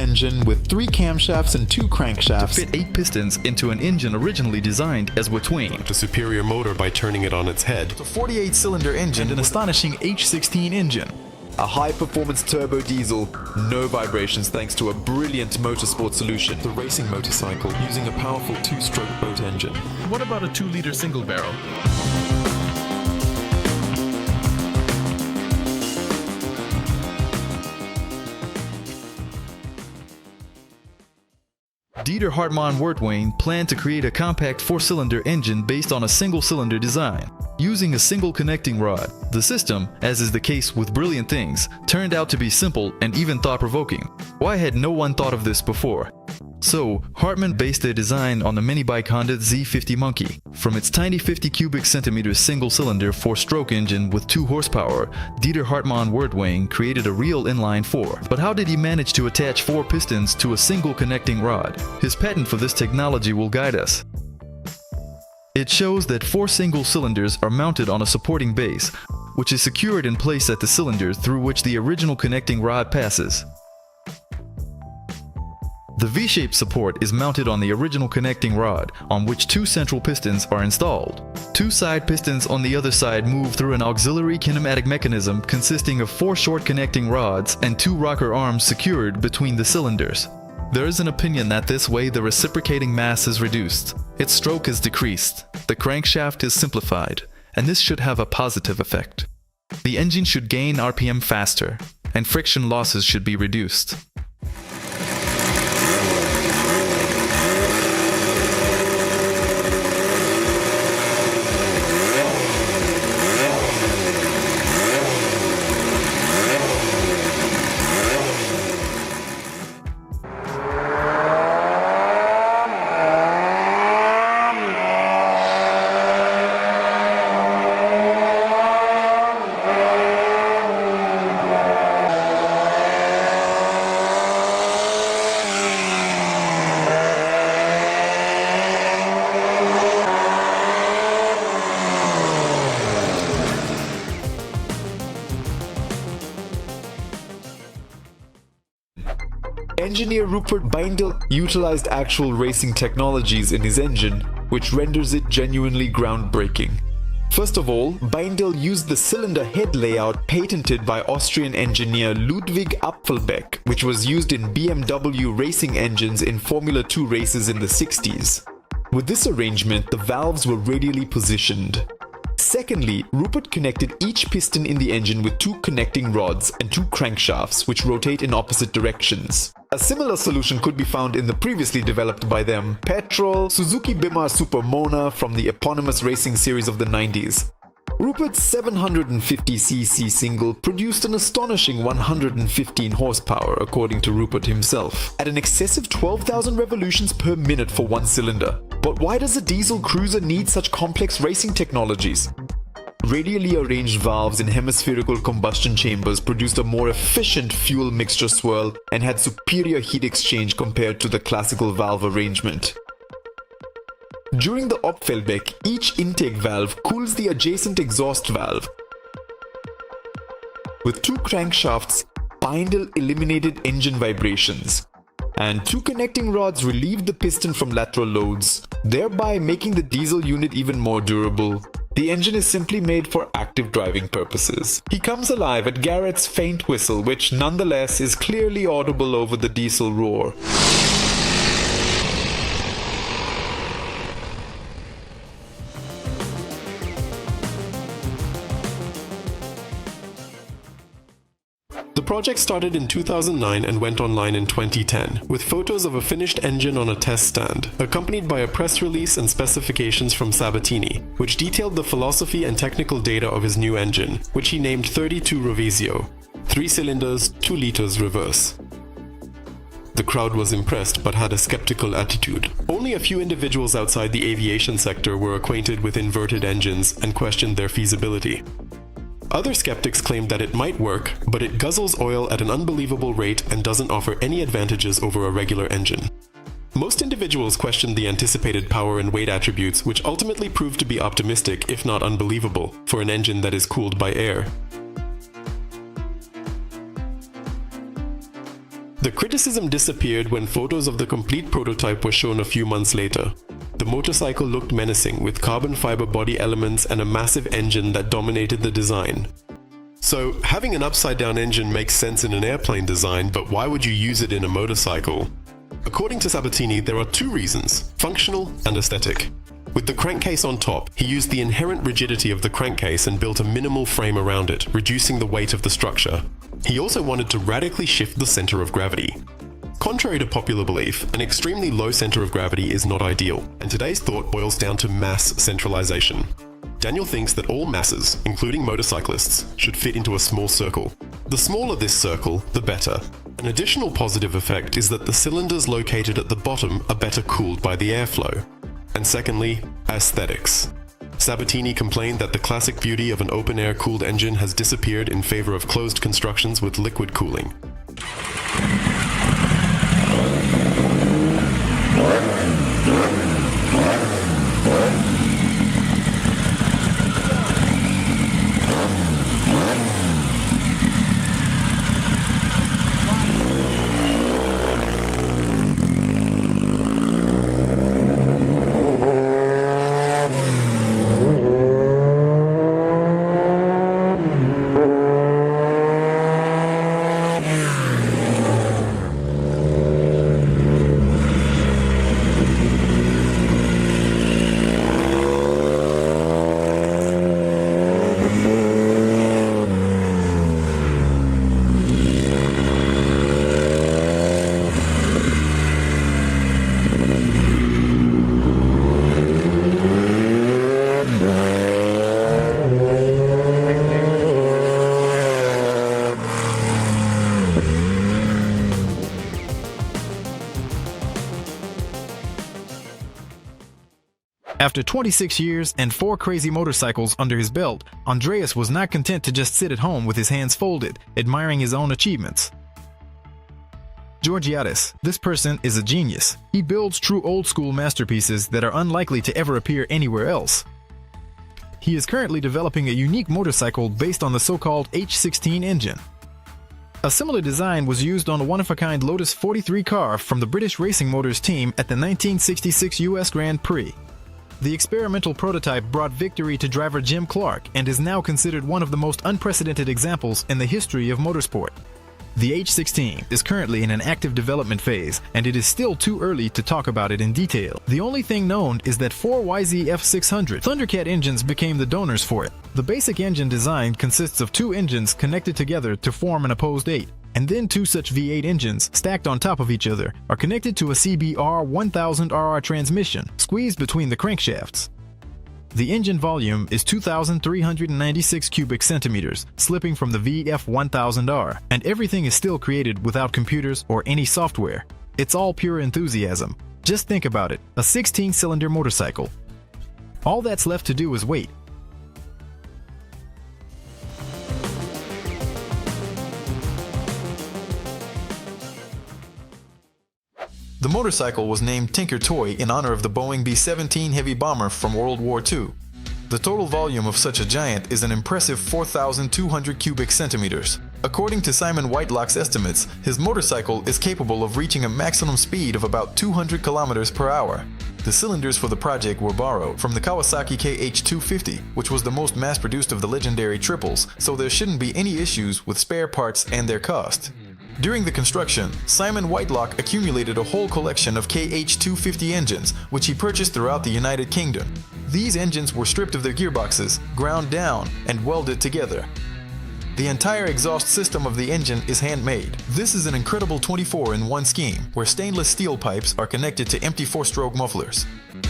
engine with 3 camshafts and 2 crankshafts to fit 8 pistons into an engine originally designed as between a superior motor by turning it on its head, a 48-cylinder engine and an astonishing H16 engine. A high-performance turbo diesel, no vibrations thanks to a brilliant motorsport solution. The racing motorcycle using a powerful 2-stroke boat engine. What about a 2-liter single barrel? Dieter Hartmann Wertwain planned to create a compact 4-cylinder engine based on a single-cylinder design, using a single connecting rod. The system, as is the case with brilliant things, turned out to be simple and even thought-provoking. Why had no one thought of this before? So, Hartmann based their design on the mini-bike Honda Z50 Monkey. From its tiny 50 cubic centimeter single-cylinder 4-stroke engine with 2 horsepower, Dieter Hartmann Wertwain created a real inline 4. But how did he manage to attach 4 pistons to a single connecting rod? His patent for this technology will guide us. It shows that 4 single cylinders are mounted on a supporting base, which is secured in place at the cylinder through which the original connecting rod passes. The V-shaped support is mounted on the original connecting rod, on which 2 central pistons are installed. 2 side pistons on the other side move through an auxiliary kinematic mechanism consisting of 4 short connecting rods and 2 rocker arms secured between the cylinders. There is an opinion that this way the reciprocating mass is reduced, its stroke is decreased, the crankshaft is simplified, and this should have a positive effect. The engine should gain RPM faster, and friction losses should be reduced. Engineer Rupert Bindel utilized actual racing technologies in his engine, which renders it genuinely groundbreaking. First of all, Bindel used the cylinder head layout patented by Austrian engineer Ludwig Apfelbeck, which was used in BMW racing engines in Formula 2 races in the 60s. With this arrangement, the valves were radially positioned. Secondly, Rupert connected each piston in the engine with 2 connecting rods and 2 crankshafts which rotate in opposite directions. A similar solution could be found in the previously developed by them petrol Suzuki Bimar Super Mona from the eponymous racing series of the 90s. Rupert's 750cc single produced an astonishing 115 horsepower according to Rupert himself, at an excessive 12,000 revolutions per minute for one cylinder. But why does a diesel cruiser need such complex racing technologies? Radially arranged valves in hemispherical combustion chambers produced a more efficient fuel mixture swirl and had superior heat exchange compared to the classical valve arrangement. During the Apfelbeck, each intake valve cools the adjacent exhaust valve. With 2 crankshafts, Bindel eliminated engine vibrations, and 2 connecting rods relieved the piston from lateral loads, thereby making the diesel unit even more durable. The engine is simply made for active driving purposes. He comes alive at Garrett's faint whistle, which nonetheless is clearly audible over the diesel roar. The project started in 2009 and went online in 2010, with photos of a finished engine on a test stand, accompanied by a press release and specifications from Sabatini, which detailed the philosophy and technical data of his new engine, which he named 32 Revisio, 3 cylinders, 2 liters reverse. The crowd was impressed but had a skeptical attitude. Only a few individuals outside the aviation sector were acquainted with inverted engines and questioned their feasibility. Other skeptics claimed that it might work, but it guzzles oil at an unbelievable rate and doesn't offer any advantages over a regular engine. Most individuals questioned the anticipated power and weight attributes, which ultimately proved to be optimistic, if not unbelievable, for an engine that is cooled by air. The criticism disappeared when photos of the complete prototype were shown a few months later. The motorcycle looked menacing, with carbon fiber body elements and a massive engine that dominated the design. So, having an upside-down engine makes sense in an airplane design, but why would you use it in a motorcycle? According to Sabatini, there are two reasons: functional and aesthetic. With the crankcase on top, he used the inherent rigidity of the crankcase and built a minimal frame around it, reducing the weight of the structure. He also wanted to radically shift the center of gravity. Contrary to popular belief, an extremely low center of gravity is not ideal, and today's thought boils down to mass centralization. Daniel thinks that all masses, including motorcyclists, should fit into a small circle. The smaller this circle, the better. An additional positive effect is that the cylinders located at the bottom are better cooled by the airflow. And secondly, aesthetics. Sabatini complained that the classic beauty of an open-air cooled engine has disappeared in favor of closed constructions with liquid cooling. After 26 years and 4 crazy motorcycles under his belt, Andreas was not content to just sit at home with his hands folded, admiring his own achievements. Georgiadis, this person is a genius. He builds true old-school masterpieces that are unlikely to ever appear anywhere else. He is currently developing a unique motorcycle based on the so-called H16 engine. A similar design was used on a one-of-a-kind Lotus 43 car from the British Racing Motors team at the 1966 US Grand Prix. The experimental prototype brought victory to driver Jim Clark and is now considered one of the most unprecedented examples in the history of motorsport. The H16 is currently in an active development phase, and it is still too early to talk about it in detail. The only thing known is that 4 YZF-600 Thundercat engines became the donors for it. The basic engine design consists of 2 engines connected together to form an opposed 8, and then 2 such V8 engines stacked on top of each other are connected to a CBR 1000RR transmission squeezed between the crankshafts. The engine volume is 2,396 cubic centimeters, slipping from the VF1000R, and everything is still created without computers or any software. It's all pure enthusiasm. Just think about it, a 16-cylinder motorcycle. All that's left to do is wait. The motorcycle was named Tinker Toy in honor of the Boeing B-17 heavy bomber from World War II. The total volume of such a giant is an impressive 4,200 cubic centimeters. According to Simon Whitelock's estimates, his motorcycle is capable of reaching a maximum speed of about 200 kilometers per hour. The cylinders for the project were borrowed from the Kawasaki KH250, which was the most mass-produced of the legendary triples, so there shouldn't be any issues with spare parts and their cost. During the construction, Simon Whitelock accumulated a whole collection of KH250 engines, which he purchased throughout the United Kingdom. These engines were stripped of their gearboxes, ground down, and welded together. The entire exhaust system of the engine is handmade. This is an incredible 24-in-1 scheme, where stainless steel pipes are connected to empty 4-stroke mufflers.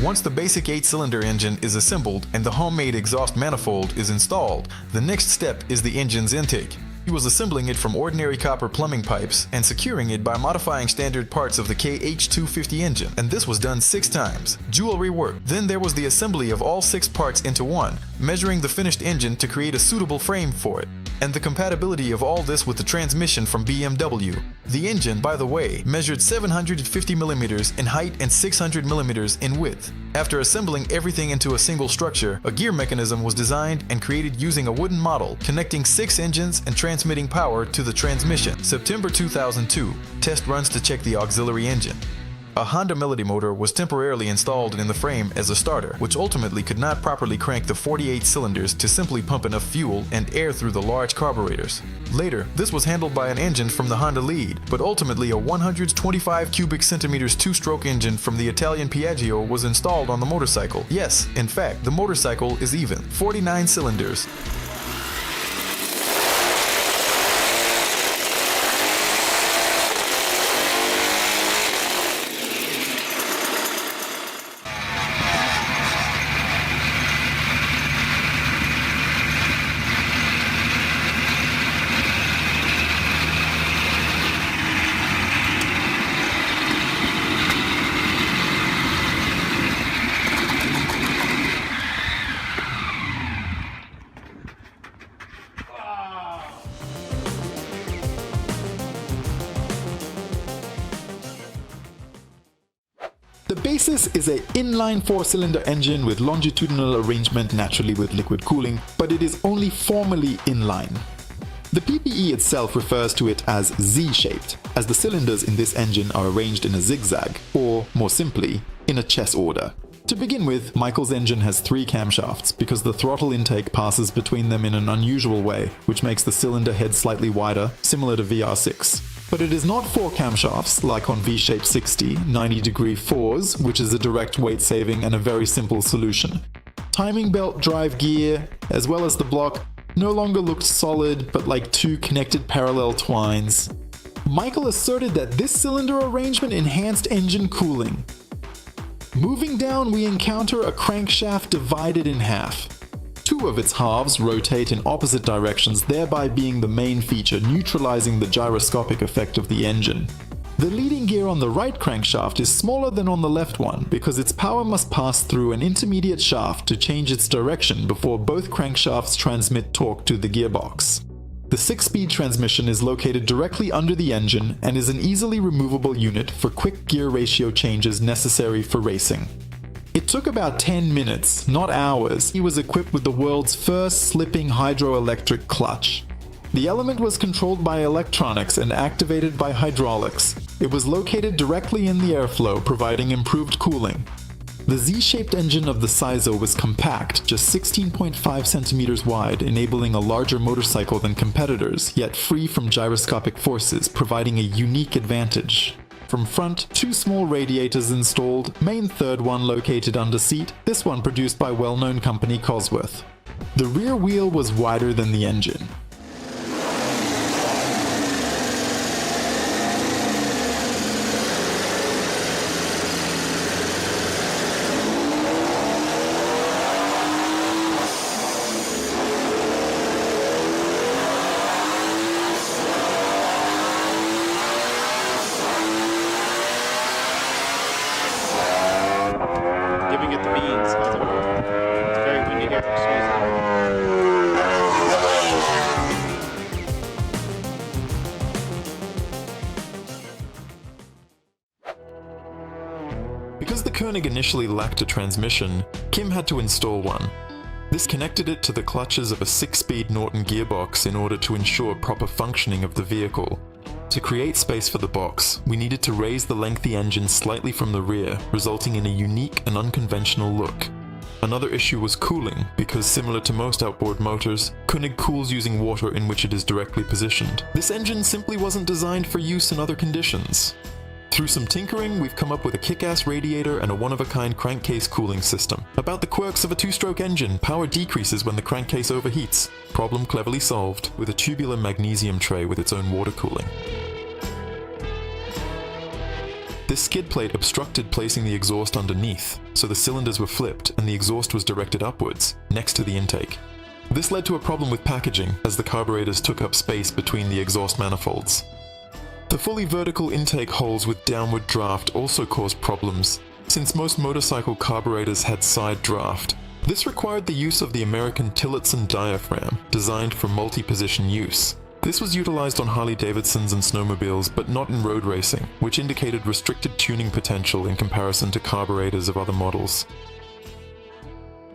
Once the basic 8-cylinder engine is assembled and the homemade exhaust manifold is installed, the next step is the engine's intake. He was assembling it from ordinary copper plumbing pipes and securing it by modifying standard parts of the KH250 engine, and this was done 6 times. Jewelry work. Then there was the assembly of all 6 parts into one, measuring the finished engine to create a suitable frame for it. and the compatibility of all this with the transmission from BMW. The engine, by the way, measured 750 millimeters in height and 600 millimeters in width. After assembling everything into a single structure, a gear mechanism was designed and created using a wooden model, connecting 6 engines and transmitting power to the transmission. September 2002, test runs to check the auxiliary engine. A Honda Melody motor was temporarily installed in the frame as a starter, which ultimately could not properly crank the 48 cylinders to simply pump enough fuel and air through the large carburetors. Later, this was handled by an engine from the Honda lead, but ultimately a 125 cubic centimeters two-stroke engine from the Italian Piaggio was installed on the motorcycle. Yes, in fact, the motorcycle is even 49 cylinders. The basis is an inline 4-cylinder engine with longitudinal arrangement naturally with liquid cooling, but it is only formally inline. The PPE itself refers to it as Z-shaped, as the cylinders in this engine are arranged in a zigzag, or more simply, in a chess order. To begin with, Michael's engine has 3 camshafts because the throttle intake passes between them in an unusual way, which makes the cylinder head slightly wider, similar to VR6. But it is not 4 camshafts like on V-Shape 60, 90-degree 4s, which is a direct weight saving and a very simple solution. Timing belt drive gear, as well as the block, no longer looked solid but like 2 connected parallel twines. Michael asserted that this cylinder arrangement enhanced engine cooling. Moving down, we encounter a crankshaft divided in half. 2 of its halves rotate in opposite directions, thereby being the main feature, neutralizing the gyroscopic effect of the engine. The leading gear on the right crankshaft is smaller than on the left one because its power must pass through an intermediate shaft to change its direction before both crankshafts transmit torque to the gearbox. The 6-speed transmission is located directly under the engine and is an easily removable unit for quick gear ratio changes necessary for racing. It took about 10 minutes, not hours. He was equipped with the world's first slipping hydroelectric clutch. The element was controlled by electronics and activated by hydraulics. It was located directly in the airflow, providing improved cooling. The Z-shaped engine of the Sizo was compact, just 16.5 centimeters wide, enabling a larger motorcycle than competitors, yet free from gyroscopic forces, providing a unique advantage. From front, 2 small radiators installed, main third one located under seat, this one produced by well-known company Cosworth. The rear wheel was wider than the engine. Giving it the beans. How's it work? It's very windy here. Excuse Because the Konig initially lacked a transmission, Kim had to install one. This connected it to the clutches of a 6-speed Norton gearbox in order to ensure proper functioning of the vehicle. To create space for the box, we needed to raise the lengthy engine slightly from the rear, resulting in a unique and unconventional look. Another issue was cooling, because similar to most outboard motors, Konig cools using water in which it is directly positioned. This engine simply wasn't designed for use in other conditions. Through some tinkering, we've come up with a kick-ass radiator and a one-of-a-kind crankcase cooling system. About the quirks of a 2-stroke engine, power decreases when the crankcase overheats. Problem cleverly solved, with a tubular magnesium tray with its own water cooling. This skid plate obstructed placing the exhaust underneath, so the cylinders were flipped and the exhaust was directed upwards, next to the intake. This led to a problem with packaging, as the carburetors took up space between the exhaust manifolds. The fully vertical intake holes with downward draft also caused problems. Since most motorcycle carburetors had side draft, This required the use of the American Tillotson diaphragm, designed for multi-position use. This was utilized on Harley-Davidsons and snowmobiles, but not in road racing, which indicated restricted tuning potential in comparison to carburetors of other models.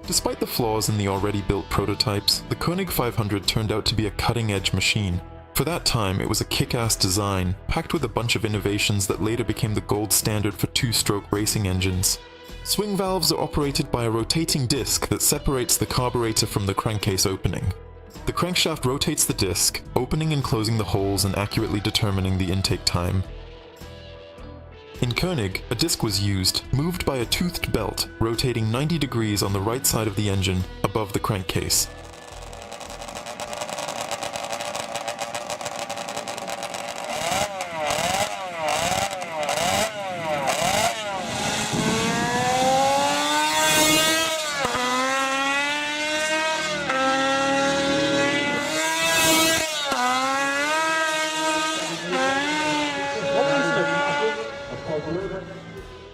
Despite the flaws in the already built prototypes, the Konig 500 turned out to be a cutting-edge machine. For that time, it was a kick-ass design, packed with a bunch of innovations that later became the gold standard for two-stroke racing engines. Swing valves are operated by a rotating disc that separates the carburetor from the crankcase opening. The crankshaft rotates the disc, opening and closing the holes and accurately determining the intake time. In Konig, a disc was used, moved by a toothed belt, rotating 90 degrees on the right side of the engine, above the crankcase.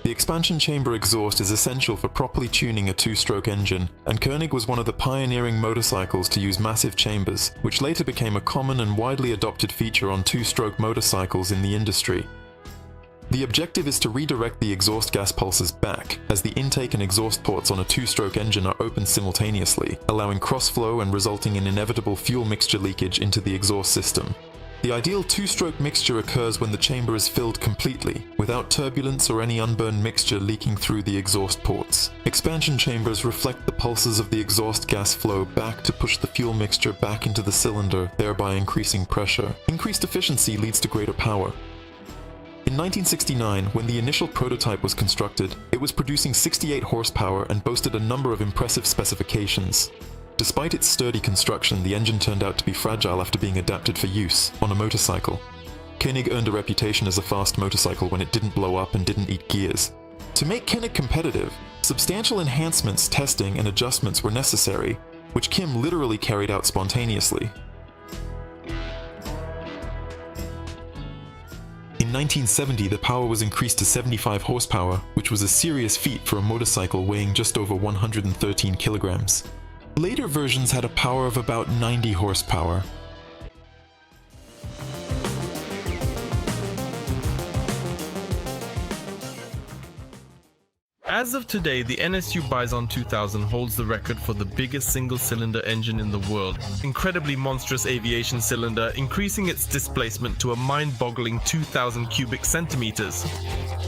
The expansion chamber exhaust is essential for properly tuning a two-stroke engine, and Konig was one of the pioneering motorcycles to use massive chambers, which later became a common and widely adopted feature on two-stroke motorcycles in the industry. The objective is to redirect the exhaust gas pulses back, as the intake and exhaust ports on a two-stroke engine are open simultaneously, allowing cross-flow and resulting in inevitable fuel mixture leakage into the exhaust system. The ideal two-stroke mixture occurs when the chamber is filled completely, without turbulence or any unburned mixture leaking through the exhaust ports. Expansion chambers reflect the pulses of the exhaust gas flow back to push the fuel mixture back into the cylinder, thereby increasing pressure. Increased efficiency leads to greater power. In 1969, when the initial prototype was constructed, it was producing 68 horsepower and boasted a number of impressive specifications. Despite its sturdy construction, the engine turned out to be fragile after being adapted for use on a motorcycle. Konig earned a reputation as a fast motorcycle when it didn't blow up and didn't eat gears. To make Konig competitive, substantial enhancements, testing, and adjustments were necessary, which Kim literally carried out spontaneously. In 1970, the power was increased to 75 horsepower, which was a serious feat for a motorcycle weighing just over 113 kilograms. Later versions had a power of about 90 horsepower. As of today, the NSU Bison 2000 holds the record for the biggest single-cylinder engine in the world. Incredibly monstrous aviation cylinder, increasing its displacement to a mind-boggling 2,000 cubic centimeters.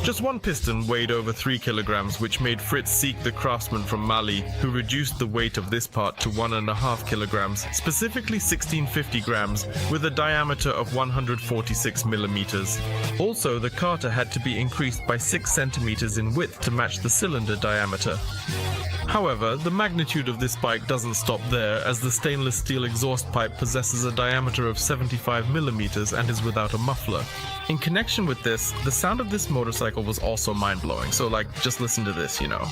Just one piston weighed over 3 kilograms, which made Fritz Seek, the craftsman from Mali, who reduced the weight of this part to 1.5 kilograms, specifically 1650 grams, with a diameter of 146 millimeters. Also, the carter had to be increased by 6 centimeters in width to match the cylinder diameter. However, the magnitude of this bike doesn't stop there, as the stainless steel exhaust pipe possesses a diameter of 75 millimeters and is without a muffler. In connection with this, the sound of this motorcycle was also mind-blowing, so just listen to this, you know.